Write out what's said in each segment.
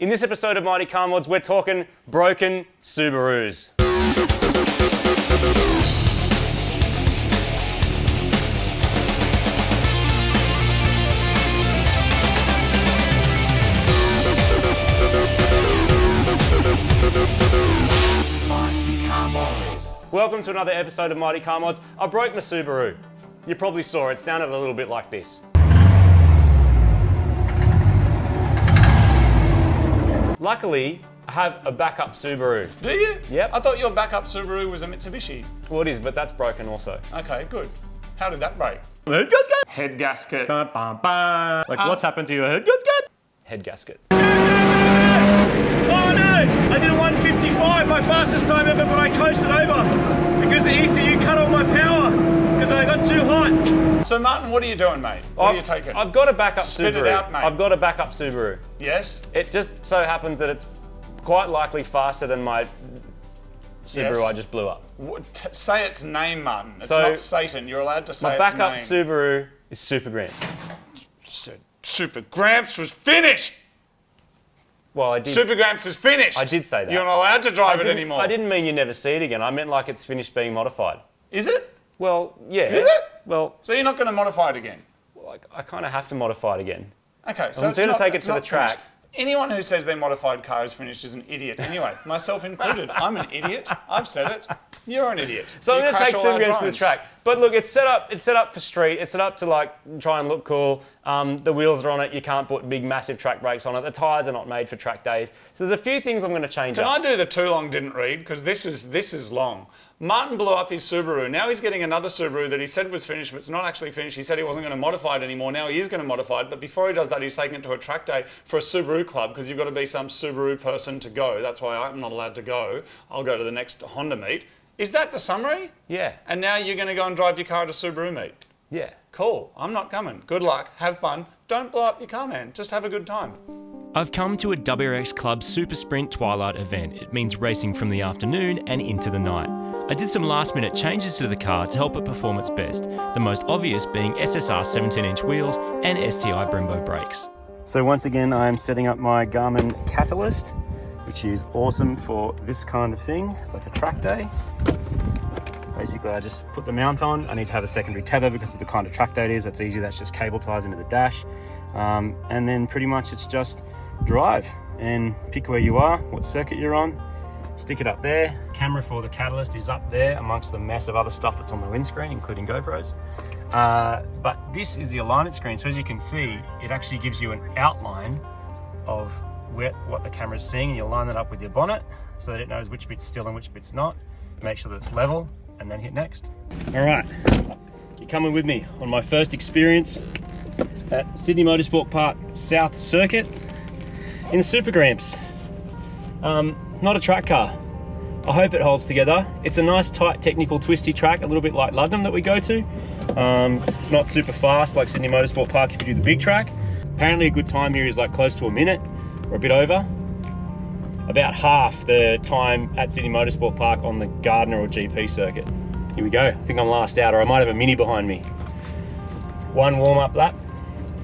In this episode of Mighty Car Mods, we're talking broken Subarus. Mighty Car Mods. Welcome to another episode of Mighty Car Mods. I broke my Subaru. You probably saw it sounded a little bit like this. Luckily, I have a backup Subaru. Do you? Yep. I thought your backup Subaru was a Mitsubishi. Well, it is, but that's broken also. Okay, good. How did that break? Head gasket. Like, what's happened to your head gasket? Head gasket. Oh no! I did a 155, my fastest time ever, but I coasted over because the ECU cut all my power because I got too hot. So Martin, what are you doing, mate? What are you taking? I've got a backup Spit Subaru. it out, mate. I've got a backup Subaru. Yes? It just so happens that it's quite likely faster than my Subaru Yes. I just blew up. Say its name, Martin. It's So, not Satan. You're allowed to say My its backup name. Subaru is Supergramps. Supergramps was finished. Well, I did. Supergramps is finished. I did say that. You're not allowed to drive it anymore. I didn't mean you never see it again. I meant like it's finished being modified. Is it? Well, yeah. Is it? Well, So you're not going to modify it again? I kind of have to modify it again. Okay, so I'm it's going to not- take it it's to the not track. finished. Anyone who says their modified car is finished is an idiot. Anyway, myself included. I'm an idiot. I've said it. You're an idiot. So You I'm going to crash take all our Supergramps to the drones. track. But look, it's set up for street. It's set up to like try and look cool. The wheels are on it. You can't put big, massive track brakes on it. The tyres are not made for track days. So there's a few things I'm going to change Can up. I do the too long didn't read? Because this is long. Martin blew up his Subaru. Now he's getting another Subaru that he said was finished, but it's not actually finished. He said he wasn't going to modify it anymore. Now he is going to modify it. But before he does that, he's taking it to a track day for a Subaru club because you've got to be some Subaru person to go. That's why I'm not allowed to go. I'll go to the next Honda meet. Is that the summary? Yeah. And now you're going to go and drive your car to Subaru meet? Yeah. Cool. I'm not coming. Good luck. Have fun. Don't blow up your car, man. Just have a good time. I've come to a WRX Club Super Sprint Twilight event. It means racing from the afternoon and into the night. I did some last minute changes to the car to help it perform its best, the most obvious being SSR 17-inch wheels and STI Brembo brakes. So once again, I'm setting up my Garmin Catalyst, which is awesome for this kind of thing. It's like a track day. Basically, I just put the mount on. I need to have a secondary tether because of the kind of track day it is. That's easy. That's just cable ties into the dash. And then pretty much it's just drive and pick where you are, what circuit you're on, stick it up there. Camera for the Catalyst is up there amongst the mess of other stuff that's on the windscreen, including GoPros. But this is the alignment screen. So as you can see, it actually gives you an outline of what the camera's seeing, and you line that up with your bonnet so that it knows which bit's still and which bit's not. Make sure that it's level, and then hit next. All right, you're coming with me on my first experience at Sydney Motorsport Park South Circuit in the Supergramps. Not a track car. I hope it holds together. It's a nice, tight, technical, twisty track, a little bit like Ludlam that we go to. Not super fast like Sydney Motorsport Park if you do the big track. Apparently a good time here is like close to a minute or a bit over. About half the time at Sydney Motorsport Park on the Gardner or GP circuit. Here we go. I think I'm last out, or I might have a Mini behind me. One warm-up lap,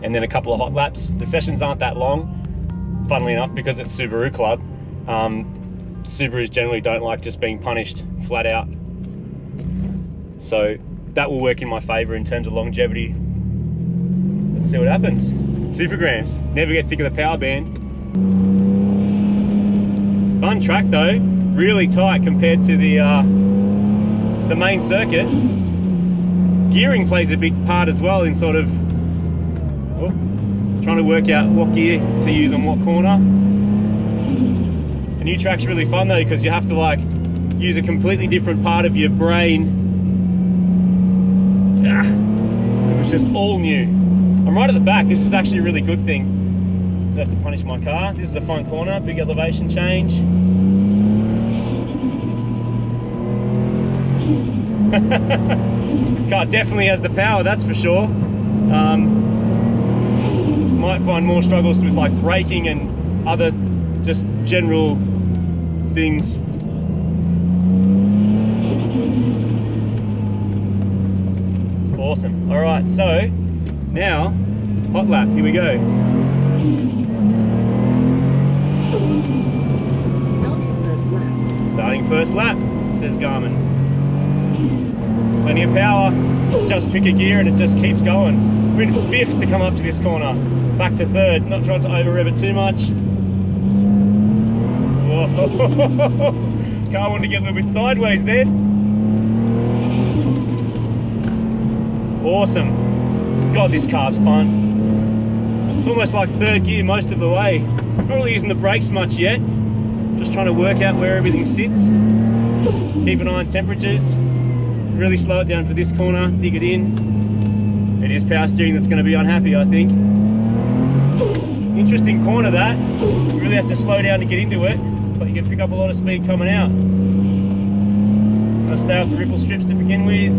and then a couple of hot laps. The sessions aren't that long, funnily enough, because it's Subaru Club. Subarus generally don't like just being punished flat out. So that will work in my favor in terms of longevity. Let's see what happens. Supergramps, never get sick of the power band. Fun track though, really tight compared to the main circuit. Gearing plays a big part as well in sort of trying to work out what gear to use on what corner. The new track's really fun though because you have to like use a completely different part of your brain because it's just all new. I'm right at the back. This is actually a really good thing. So I have to punish my car. This is the front corner, big elevation change. This car definitely has the power, that's for sure. Might find more struggles with like braking and other just general things. Awesome. All right, so now hot lap, here we go. first lap, says Garmin. Plenty of power, just pick a gear and it just keeps going. We're in 5th to come up to this corner, back to 3rd, not trying to over rev it too much. Whoa. Car wanted to get a little bit sideways then. Awesome. God, this car's fun. It's almost like 3rd gear most of the way. Not really using the brakes much yet. Just trying to work out where everything sits. Keep an eye on temperatures. Really slow it down for this corner, dig it in. It is power steering that's going to be unhappy, I think. Interesting corner that. You really have to slow down to get into it, but you can pick up a lot of speed coming out. I'll stay off the ripple strips to begin with.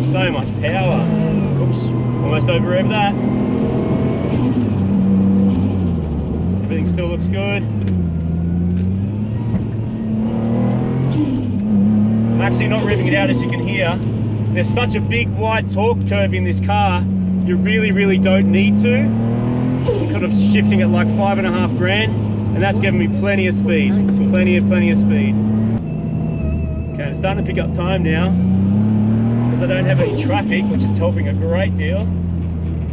So much power. Oops, almost over rev that. Everything still looks good. I'm actually not revving it out, as you can hear. There's such a big wide torque curve in this car, you really don't need to. I'm kind of shifting at like 5.5 grand, and that's giving me plenty of speed. Plenty of speed. Okay, I'm starting to pick up time now, because I don't have any traffic, which is helping a great deal.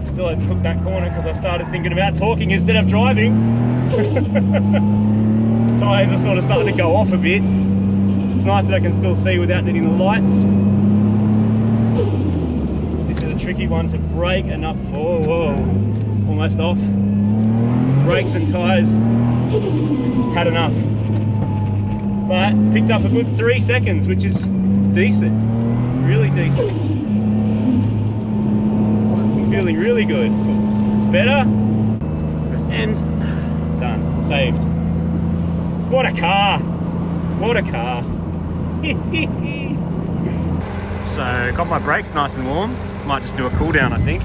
Still hadn't cooked that corner because I started thinking about talking instead of driving. Tyres are sort of starting to go off a bit. It's nice that I can still see without needing the lights. This is a tricky one to brake enough for. Whoa, almost off. Brakes and tyres had enough. But picked up a good 3 seconds, which is decent. Really decent. Feeling really good. It's better. Press end. Done. Saved. What a car. What a car. So got my brakes nice and warm. Might just do a cool down, I think.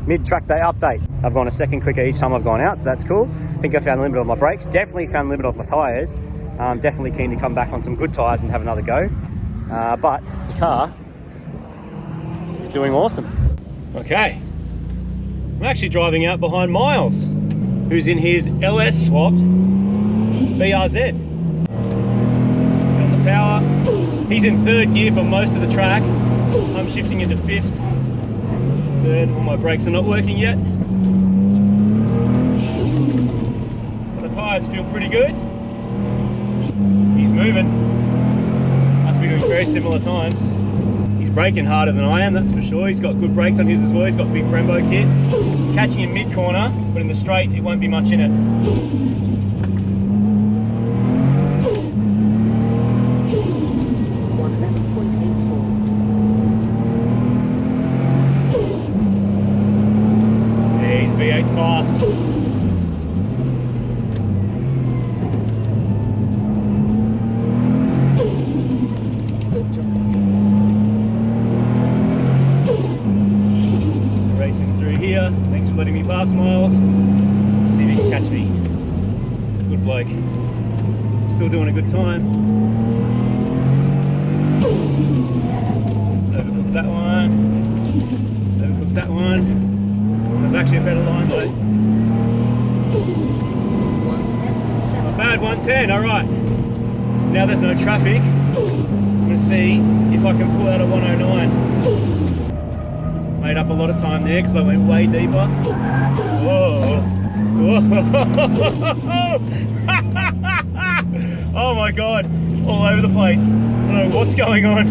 Mid track day update. I've gone a second quicker each time I've gone out, so that's cool. I think I found the limit of my brakes. Definitely found the limit of my tyres. Definitely keen to come back on some good tyres and have another go. But the car is doing awesome. Okay. I'm actually driving out behind Miles, who's in his LS swapped BRZ. Got the power. He's in 3rd gear for most of the track. I'm shifting into 5th. 3rd, all my brakes are not working yet. But the tyres feel pretty good. He's moving. Must be doing very similar times. He's braking harder than I am, that's for sure. He's got good brakes on his as well. He's got a big Brembo kit. Catching him mid-corner, but in the straight, it won't be much in it. 111.84. Yeah, his V8's fast. Thanks for letting me pass, Miles. See if you can catch me. Good bloke. Still doing a good time. Overcooked that one. Overcooked that one. There's actually a better line though. 110.7. Not bad, 110, alright. Now there's no traffic. I'm going to see if I can pull out a 109. Made up a lot of time there because I went way deeper. Whoa. Whoa. Oh my god, it's all over the place. I don't know what's going on.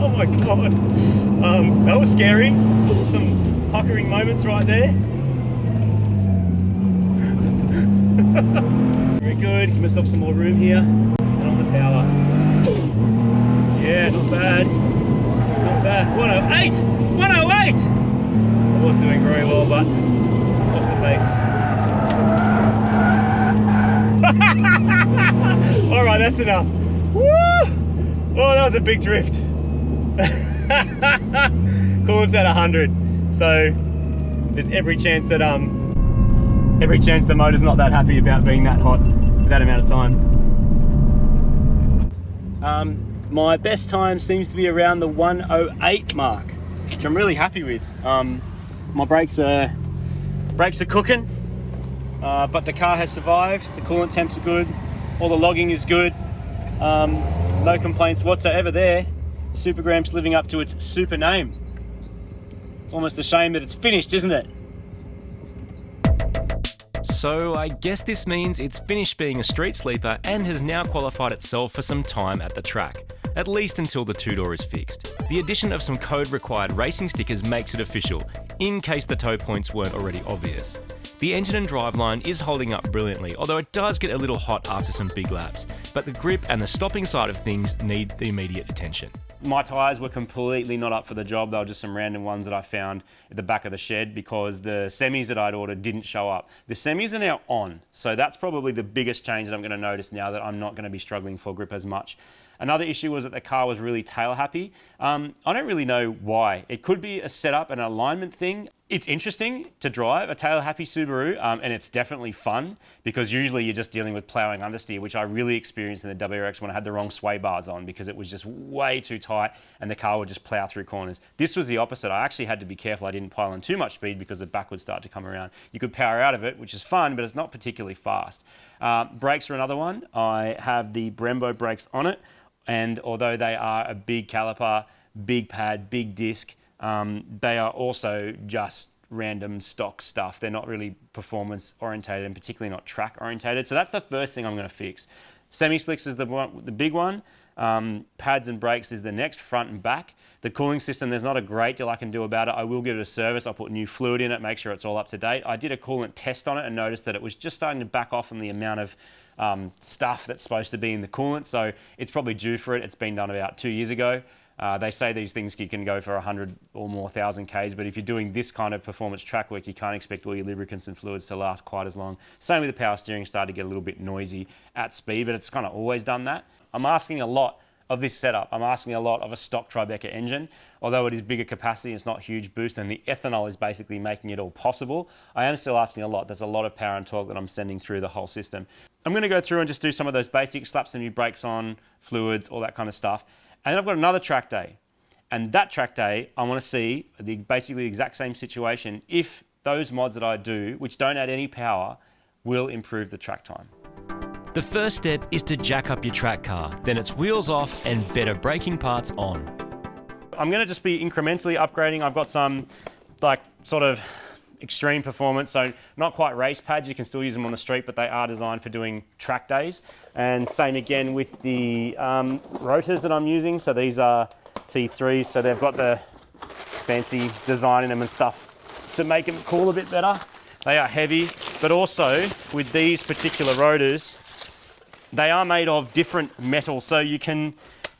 Oh my god. That was scary. Some puckering moments right there. Very good. Give myself some more room here. And on the power. Yeah, not bad. Not bad. 108! 108! I was doing very well, but off the pace. Alright, that's enough. Woo! Oh, that was a big drift. Coolant's at 100. So there's every chance that the motor's not that happy about being that hot for that amount of time. My best time seems to be around the 108 mark, which I'm really happy with. My brakes are cooking. but the car has survived. The coolant temps are good. All the logging is good. No complaints whatsoever there. Supergramps living up to its super name. It's almost a shame that it's finished, isn't it? So I guess this means it's finished being a street sleeper and has now qualified itself for some time at the track, at least until the two-door is fixed. The addition of some code-required racing stickers makes it official, in case the tow points weren't already obvious. The engine and driveline is holding up brilliantly, although it does get a little hot after some big laps, but the grip and the stopping side of things need the immediate attention. My tyres were completely not up for the job. They were just some random ones that I found at the back of the shed because the semis that I'd ordered didn't show up. The semis are now on, so that's probably the biggest change that I'm going to notice now that I'm not going to be struggling for grip as much. Another issue was that the car was really tail happy. I don't really know why. It could be a setup and alignment thing. It's interesting to drive a tail happy Subaru, and it's definitely fun because usually you're just dealing with ploughing understeer, which I really experienced in the WRX when I had the wrong sway bars on because it was just way too tight and the car would just plough through corners. This was the opposite. I actually had to be careful I didn't pile on too much speed because the back would start to come around. You could power out of it, which is fun, but it's not particularly fast. Brakes are another one. I have the Brembo brakes on it. And although they are a big caliper, big pad, big disc, they are also just random stock stuff. They're not really performance orientated and particularly not track orientated. So that's the first thing I'm going to fix. Semi-slicks is the big one. Pads and brakes is the next, front and back. The cooling system, there's not a great deal I can do about it. I will give it a service. I'll put new fluid in it, make sure it's all up to date. I did a coolant test on it and noticed that it was just starting to back off on the amount of stuff that's supposed to be in the coolant. So it's probably due for it. It's been done about 2 years ago. They say these things you can go for 100 or more thousand Ks, but if you're doing this kind of performance track work, you can't expect all your lubricants and fluids to last quite as long. Same with the power steering, started to get a little bit noisy at speed, but it's kind of always done that. I'm asking a lot of this setup. I'm asking a lot of a stock Tribeca engine. Although it is bigger capacity, it's not huge boost, and the ethanol is basically making it all possible. I am still asking a lot. There's a lot of power and torque that I'm sending through the whole system. I'm going to go through and just do some of those basics, slap some new brakes on, fluids, all that kind of stuff. And then I've got another track day. And that track day, I want to see basically the exact same situation if those mods that I do, which don't add any power, will improve the track time. The first step is to jack up your track car, then it's wheels off and better braking parts on. I'm going to just be incrementally upgrading. I've got some sort of extreme performance, so not quite race pads. You can still use them on the street, but they are designed for doing track days. And same again with the rotors that I'm using. So these are T3s, so they've got the fancy design in them and stuff to make them cool a bit better. They are heavy, but also with these particular rotors, they are made of different metal. So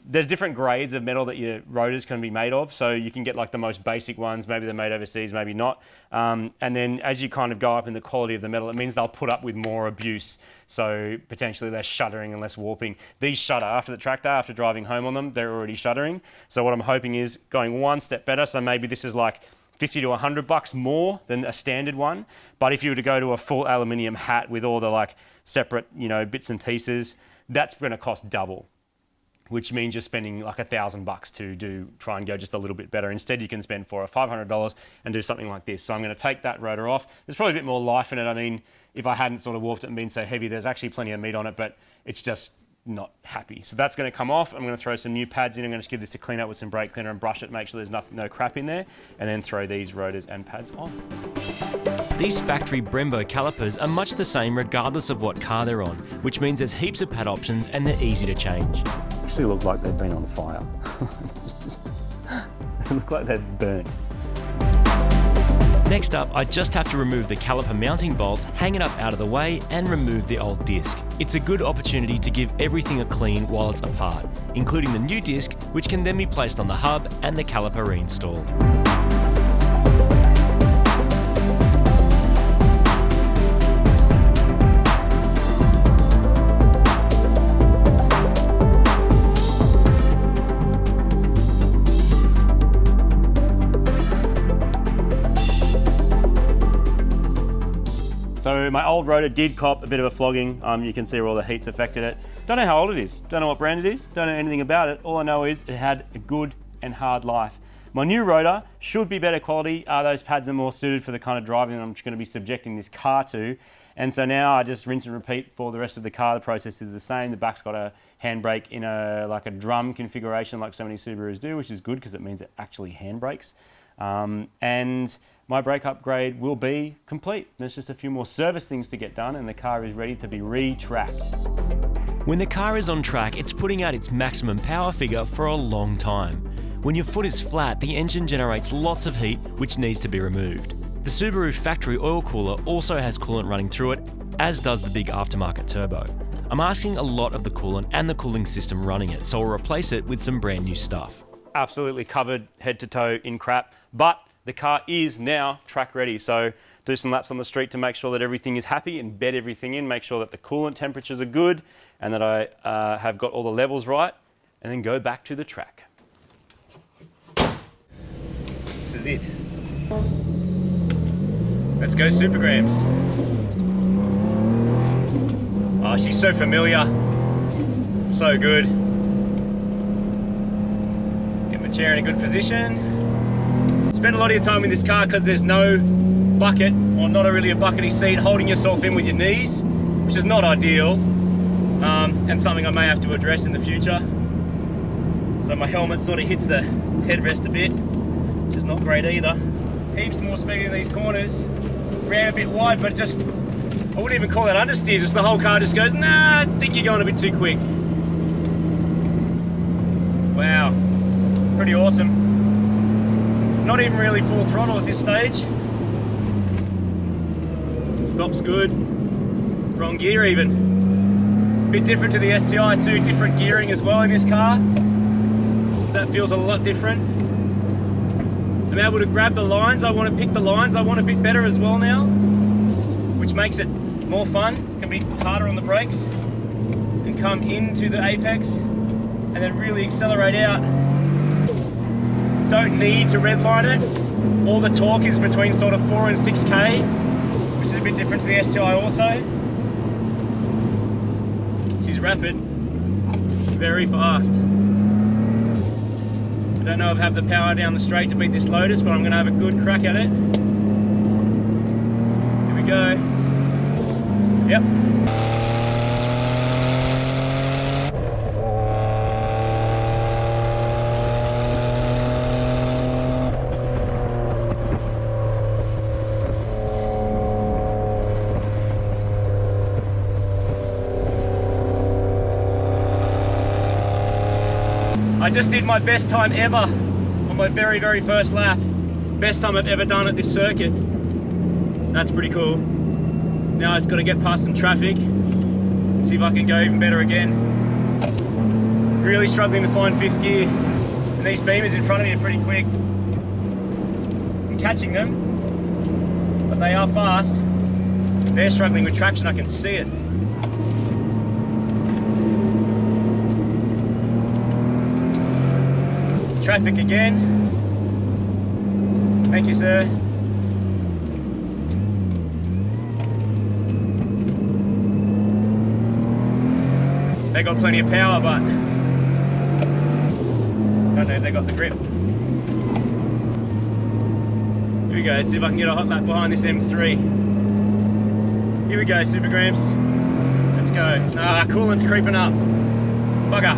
there's different grades of metal that your rotors can be made of. So you can get like the most basic ones, maybe they're made overseas, maybe not. And then as you kind of go up in the quality of the metal, it means they'll put up with more abuse. So potentially less shuddering and less warping. These shudder after the track day, after driving home on them, they're already shuddering. So what I'm hoping is going one step better. So maybe this is like 50 to $100 more than a standard one. But if you were to go to a full aluminium hat with all the separate, bits and pieces, that's going to cost double, which means you're spending like $1,000 to try and go just a little bit better. Instead, you can spend $400 or $500 and do something like this. So I'm going to take that rotor off. There's probably a bit more life in it. I mean, if I hadn't sort of warped it and been so heavy, there's actually plenty of meat on it, but it's just not happy. So that's going to come off. I'm going to throw some new pads in. I'm going to give this a clean up with some brake cleaner and brush it, make sure there's no crap in there, and then throw these rotors and pads on. These factory Brembo calipers are much the same regardless of what car they're on, which means there's heaps of pad options and they're easy to change. Actually look like they've been on fire. They look like they're burnt. Next up, I just have to remove the caliper mounting bolts, hang it up out of the way, and remove the old disc. It's a good opportunity to give everything a clean while it's apart, including the new disc, which can then be placed on the hub and the caliper reinstalled. So my old rotor did cop a bit of a flogging. You can see where all the heat's affected it. Don't know how old it is. Don't know what brand it is. Don't know anything about it. All I know is it had a good and hard life. My new rotor should be better quality. Those pads are more suited for the kind of driving that I'm going to be subjecting this car to. And so now I just rinse and repeat for the rest of the car. The process is the same. The back's got a handbrake in like a drum configuration like so many Subarus do, which is good because it means it actually handbrakes. And my brake upgrade will be complete. There's just a few more service things to get done and the car is ready to be re-tracked. When the car is on track, it's putting out its maximum power figure for a long time. When your foot is flat, the engine generates lots of heat, which needs to be removed. The Subaru factory oil cooler also has coolant running through it, as does the big aftermarket turbo. I'm asking a lot of the coolant and the cooling system running it, so I'll replace it with some brand new stuff. Absolutely covered head to toe in crap, but the car is now track ready. So do some laps on the street to make sure that everything is happy and bed everything in, make sure that the coolant temperatures are good and that I have got all the levels right, and then go back to the track. This is it. Let's go Supergramps. Oh, she's so familiar. So good. Get my chair in a good position. Spend a lot of your time in this car because there's no bucket, or not really a buckety seat, holding yourself in with your knees, which is not ideal, and something I may have to address in the future. So my helmet sort of hits the headrest a bit, which is not great either. Heaps more speed in these corners. Ran a bit wide, but just, I wouldn't even call that understeer, just the whole car just goes, nah, I think you're going a bit too quick. Wow, pretty awesome. Not even really full throttle at this stage. Stop's good. Wrong gear even. Bit different to the STI too, different gearing as well in this car. That feels a lot different. I'm able to grab the lines, I want to pick the lines, I want a bit better as well now, which makes it more fun. Can be harder on the brakes and come into the apex and then really accelerate out. Don't need to redline it. All the torque is between sort of 4 and 6k, which is a bit different to the STI also. She's rapid, very fast. I don't know if I have the power down the straight to beat this Lotus, but I'm going to have a good crack at it. Here we go. Yep. I just did my best time ever on my very, very first lap. Best time I've ever done at this circuit. That's pretty cool. Now it's got to get past some traffic and see if I can go even better again. Really struggling to find fifth gear, and these beamers in front of me are pretty quick. I'm catching them, but they are fast. They're struggling with traction, I can see it. Traffic again. Thank you, sir. They got plenty of power, but don't know if they got the grip. Here we go, let's see if I can get a hot lap behind this M3. Here we go, Supergramps. Let's go. Ah, coolant's creeping up. Bugger.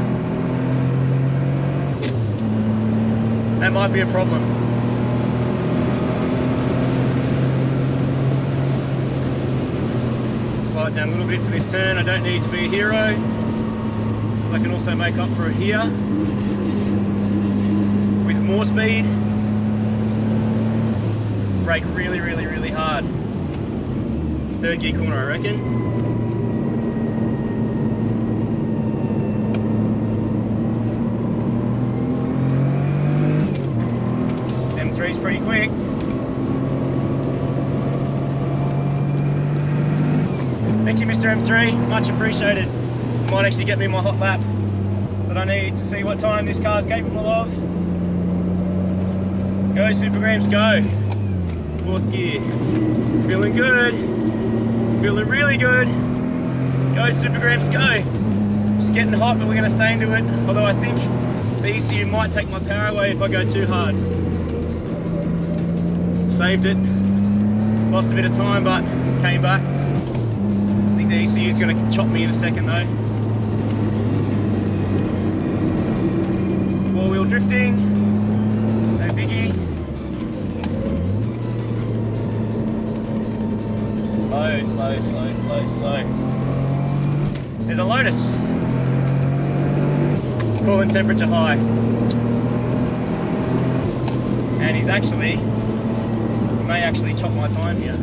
That might be a problem. Slide down a little bit for this turn. I don't need to be a hero, so I can also make up for it here with more speed. Brake really, really, really hard. Third gear corner, I reckon. This M3's pretty quick. Thank you, Mr. M3, much appreciated. Might actually get me my hot lap that I need to see what time this car's capable of. Go Supergramps, go. Fourth gear. Feeling good. Feeling really good. Go Supergramps, go. Just getting hot, but we're going to stay into it. Although I think the ECU might take my power away if I go too hard. Saved it. Lost a bit of time, but came back. The ECU's going to chop me in a second though. Four-wheel drifting. No biggie. Slow, slow, slow, slow, slow. There's a Lotus. Coolant temperature high. And he may actually chop my time here.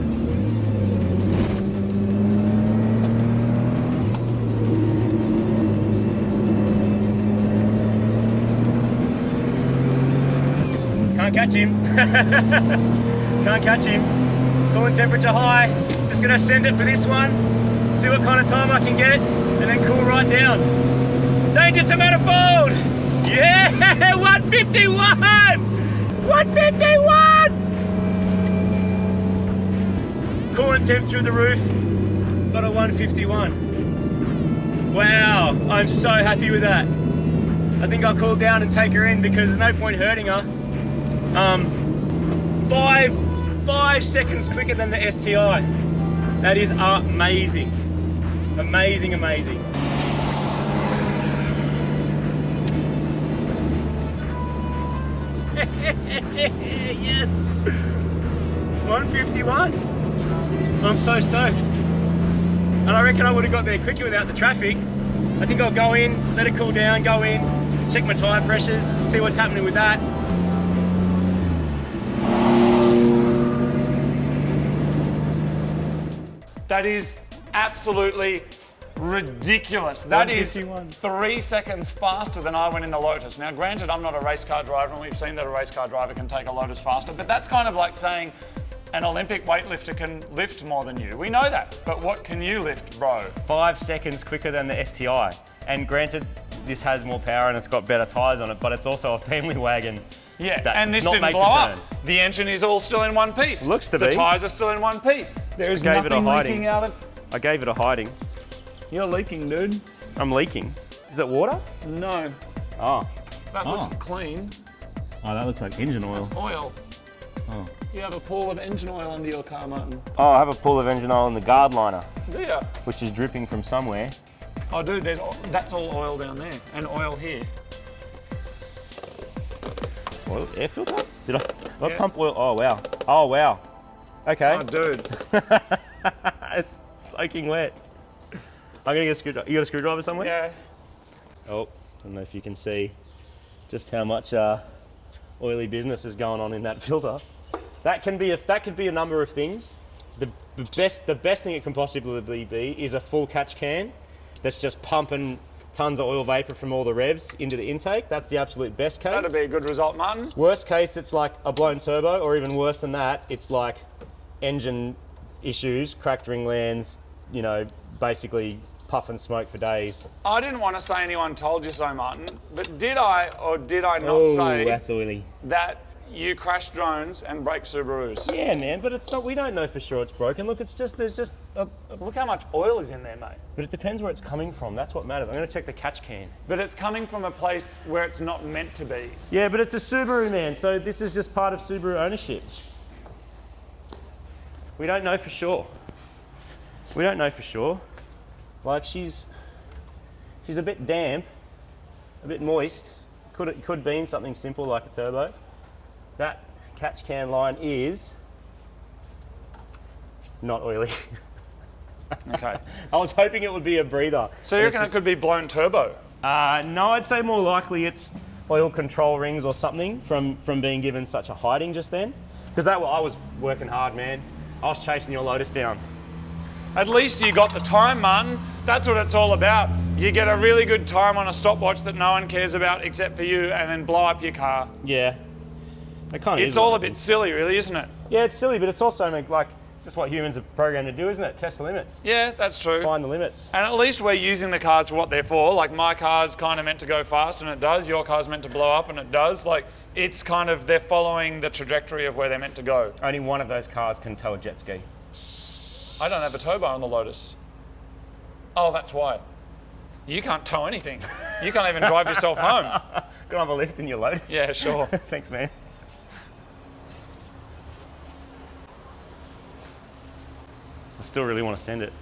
Can't catch him. Can't catch him. Coolant temperature high. Just gonna send it for this one. See what kind of time I can get, and then cool right down. Danger to manifold! Yeah! 151! 151! Coolant temp through the roof. Got a 151. Wow, I'm so happy with that. I think I'll cool down and take her in because there's no point hurting her. 5 seconds quicker than the STI. That is amazing. Amazing, amazing. Yes! 151. I'm so stoked. And I reckon I would have got there quicker without the traffic. I think I'll go in, let it cool down, go in, check my tyre pressures, see what's happening with that. That is absolutely ridiculous. That is 3 seconds faster than I went in the Lotus. Now, granted, I'm not a race car driver, and we've seen that a race car driver can take a Lotus faster, but that's kind of like saying an Olympic weightlifter can lift more than you. We know that, but what can you lift, bro? 5 seconds quicker than the STI. And granted, this has more power and it's got better tyres on it, but it's also a family wagon. Yeah, that and this not didn't made to blow turn. up. The engine is all still in one piece. Looks to be. The tyres are still in one piece. There is gave it a nothing hiding. leaking out of... I gave it a hiding. You're leaking, dude. I'm leaking. Is it water? No. Oh. That looks clean. Oh, that looks like engine oil. It's oil. Oh. You have a pool of engine oil under your car, Martin. Oh, I have a pool of engine oil in the guard liner, Do you? which is dripping from somewhere. Oh, dude, that's all oil down there, and oil here. Oil? Air filter? Did I Yeah. pump oil? Oh, wow. Oh, wow. Okay. Oh, dude. It's soaking wet. I'm gonna get a screwdriver. You got a screwdriver somewhere? Yeah. Oh, I don't know if you can see just how much oily business is going on in that filter. That could be a number of things. The best thing it can possibly be is a full catch can that's just pumping tons of oil vapor from all the revs into the intake. That's the absolute best case. That'd be a good result, Martin. Worst case, it's like a blown turbo, or even worse than that, it's like engine issues, cracked ring lands, you know, basically puff and smoke for days. I didn't want to say anyone told you so, Martin, but did I or did I not Oh, say that's oily. that you crash drones and break Subarus? Yeah, man, but it's not. We don't know for sure it's broken. Look, it's just there's just Look how much oil is in there, mate. But it depends where it's coming from. That's what matters. I'm going to check the catch can. But it's coming from a place where it's not meant to be. Yeah, but it's a Subaru, man. So this is just part of Subaru ownership. We don't know for sure. We don't know for sure. Like she's a bit damp, a bit moist. Could be something simple like a turbo. That catch can line is not oily. Okay. I was hoping it would be a breather. So you reckon it could be blown turbo? No, I'd say more likely it's oil control rings or something from being given such a hiding just then. Because I was working hard, man. I was chasing your Lotus down. At least you got the time, Martin. That's what it's all about. You get a really good time on a stopwatch that no one cares about except for you, and then blow up your car. Yeah. It kind of It's all a bit silly, really, isn't it? Yeah, it's silly, but it's also like it's just what humans are programmed to do, isn't it? Test the limits. Yeah, that's true. Find the limits. And at least we're using the cars for what they're for. Like my car's kind of meant to go fast and it does. Your car's meant to blow up and it does. Like it's kind of, they're following the trajectory of where they're meant to go. Only one of those cars can tow a jet ski. I don't have a tow bar on the Lotus. Oh, that's why. You can't tow anything. You can't even drive yourself home. Can I have a lift in your Lotus? Yeah, sure. Thanks, man. I still really want to send it.